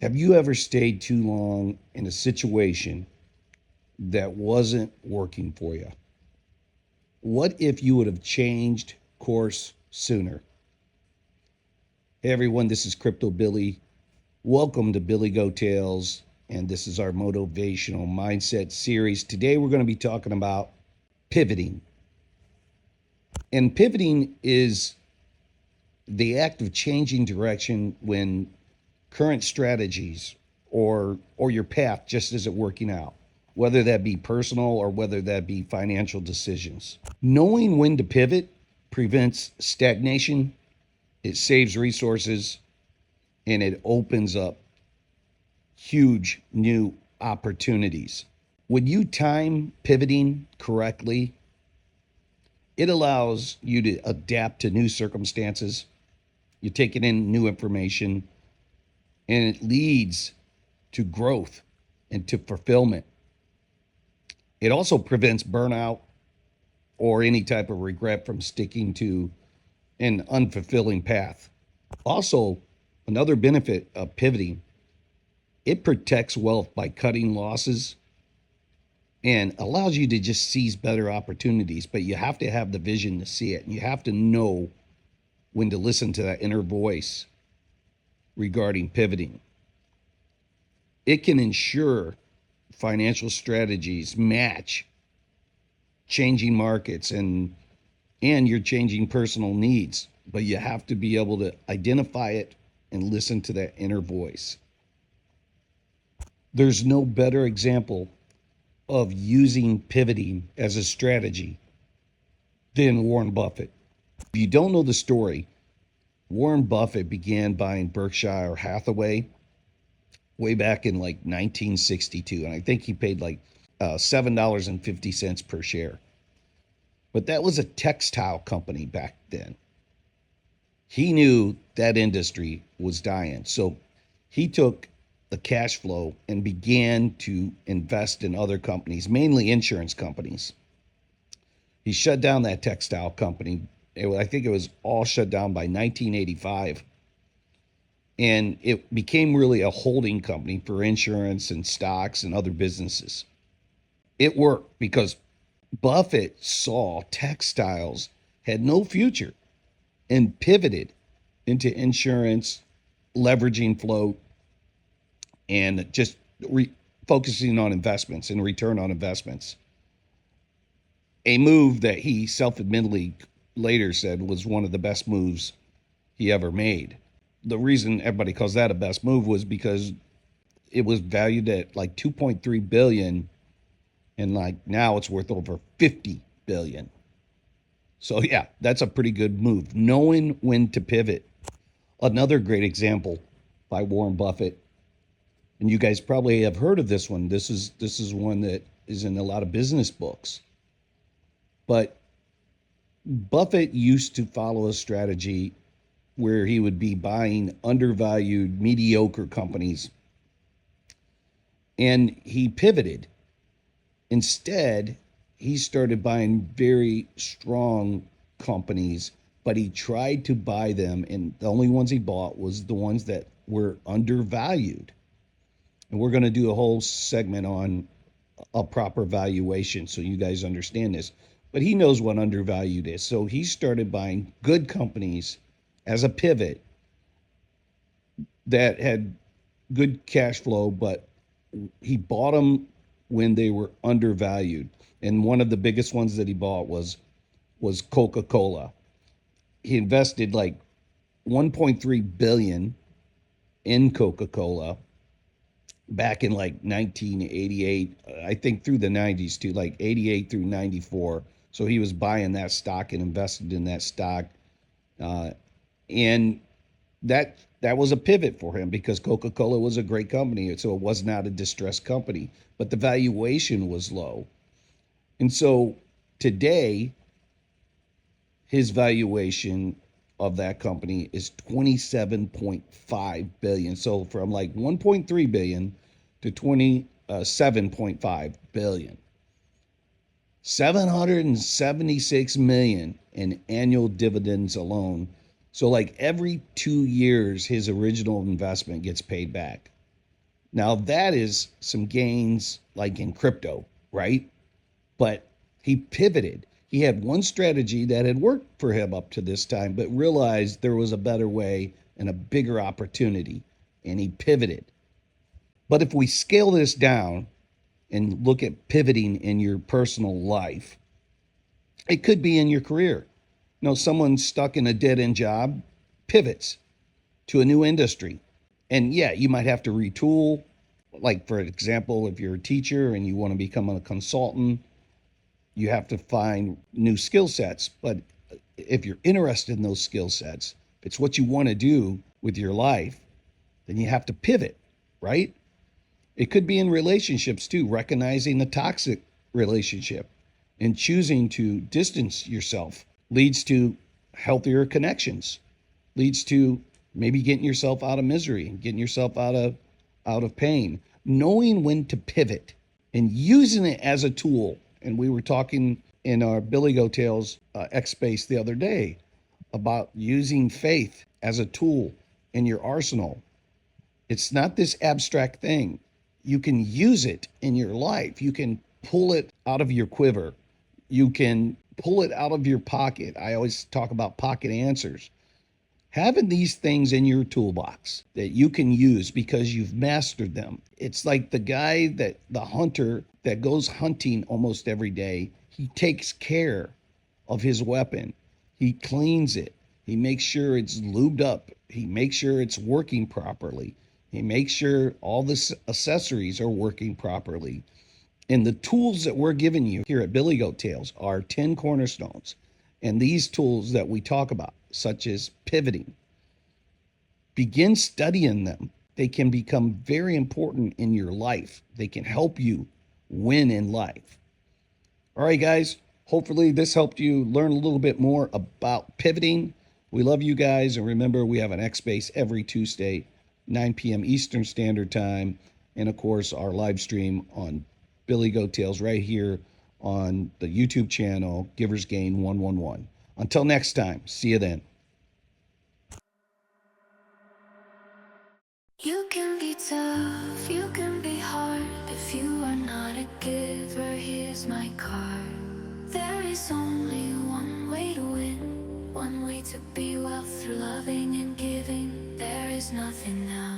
Have you ever stayed too long in a situation that wasn't working for you? What if you would have changed course sooner? Hey everyone, this is Crypto Billy. Welcome to BillyGoatTales, and this is our motivational mindset series. Today we're going to be talking about pivoting. And pivoting is the act of changing direction when current strategies or your path just isn't working out, whether that be personal or whether that be financial decisions. Knowing when to pivot prevents stagnation, it saves resources, and it opens up huge new opportunities. When you time pivoting correctly, it allows you to adapt to new circumstances. You're taking in new information, and it leads to growth and to fulfillment. It also prevents burnout or any type of regret from sticking to an unfulfilling path. Also, another benefit of pivoting, it protects wealth by cutting losses and allows you to just seize better opportunities. But you have to have the vision to see it. And you have to know when to listen to that inner voice regarding pivoting. It can ensure financial strategies match changing markets and your changing personal needs, but you have to be able to identify it and listen to that inner voice. There's no better example of using pivoting as a strategy than Warren Buffett. If you don't know the story, Warren Buffett began buying Berkshire Hathaway way back in like 1962, and I think he paid like $7.50 per share. But that was a textile company back then. He knew that industry was dying, so he took the cash flow and began to invest in other companies, mainly insurance companies. He shut down that textile company. I think it was all shut down by 1985. And it became really a holding company for insurance and stocks and other businesses. It worked because Buffett saw textiles had no future and pivoted into insurance, leveraging float, and just focusing on investments and return on investments. A move that he self-admittedly later said was one of the best moves he ever made. The reason everybody calls that a best move was because it was valued at like 2.3 billion, and like now it's worth over 50 billion. So yeah, that's a pretty good move, knowing when to pivot. Another great example by Warren Buffett, and you guys probably have heard of this one. This is one that is in a lot of business books. But Buffett used to follow a strategy where he would be buying undervalued, mediocre companies. And he pivoted. Instead, he started buying very strong companies, but he tried to buy them, and the only ones he bought was the ones that were undervalued. And we're going to do a whole segment on a proper valuation so you guys understand this. But he knows what undervalued is. So he started buying good companies as a pivot that had good cash flow, but he bought them when they were undervalued. And one of the biggest ones that he bought was Coca-Cola. He invested like 1.3 billion in Coca-Cola back in like 1988, I think through the 90s too, like 88 through 94. So he was buying that stock and invested in that stock. And that was a pivot for him because Coca-Cola was a great company. So it was not a distressed company, but the valuation was low. And so today, his valuation of that company is 27.5 billion. So from like 1.3 billion to 27.5 billion. 776 million in annual dividends alone. So like every 2 years, his original investment gets paid back. Now, that is some gains like in crypto, right? But he pivoted. He had one strategy that had worked for him up to this time, but realized there was a better way and a bigger opportunity, and he pivoted. But if we scale this down and look at pivoting in your personal life, it could be in your career. Someone stuck in a dead end job pivots to a new industry. And yeah, you might have to retool. Like, for example, if you're a teacher and you want to become a consultant, you have to find new skill sets. But if you're interested in those skill sets, if it's what you want to do with your life, then you have to pivot, right? It could be in relationships too, recognizing a toxic relationship and choosing to distance yourself leads to healthier connections, leads to maybe getting yourself out of misery and getting yourself out of pain. Knowing when to pivot and using it as a tool. And we were talking in our BillyGoatTales X Space the other day about using faith as a tool in your arsenal. It's not this abstract thing. You can use it in your life. You can pull it out of your quiver. You can pull it out of your pocket. I always talk about pocket answers. Having these things in your toolbox that you can use because you've mastered them. It's like the hunter that goes hunting almost every day. He takes care of his weapon. He cleans it. He makes sure it's lubed up. He makes sure it's working properly. He makes sure all the accessories are working properly. And the tools that we're giving you here at Billy Goat Tales are 10 cornerstones. And these tools that we talk about, such as pivoting, begin studying them. They can become very important in your life. They can help you win in life. All right, guys. Hopefully this helped you learn a little bit more about pivoting. We love you guys. And remember, we have an X Space every Tuesday, 9 p.m. Eastern Standard Time. And of course, our live stream on Billy Goat Tales right here on the YouTube channel, Givers Gain 111. Until next time, see you then. You can be tough, you can be hard. If you are not a giver, here's my card. There is only one way to win, one way to be well through loving and giving. There is nothing else.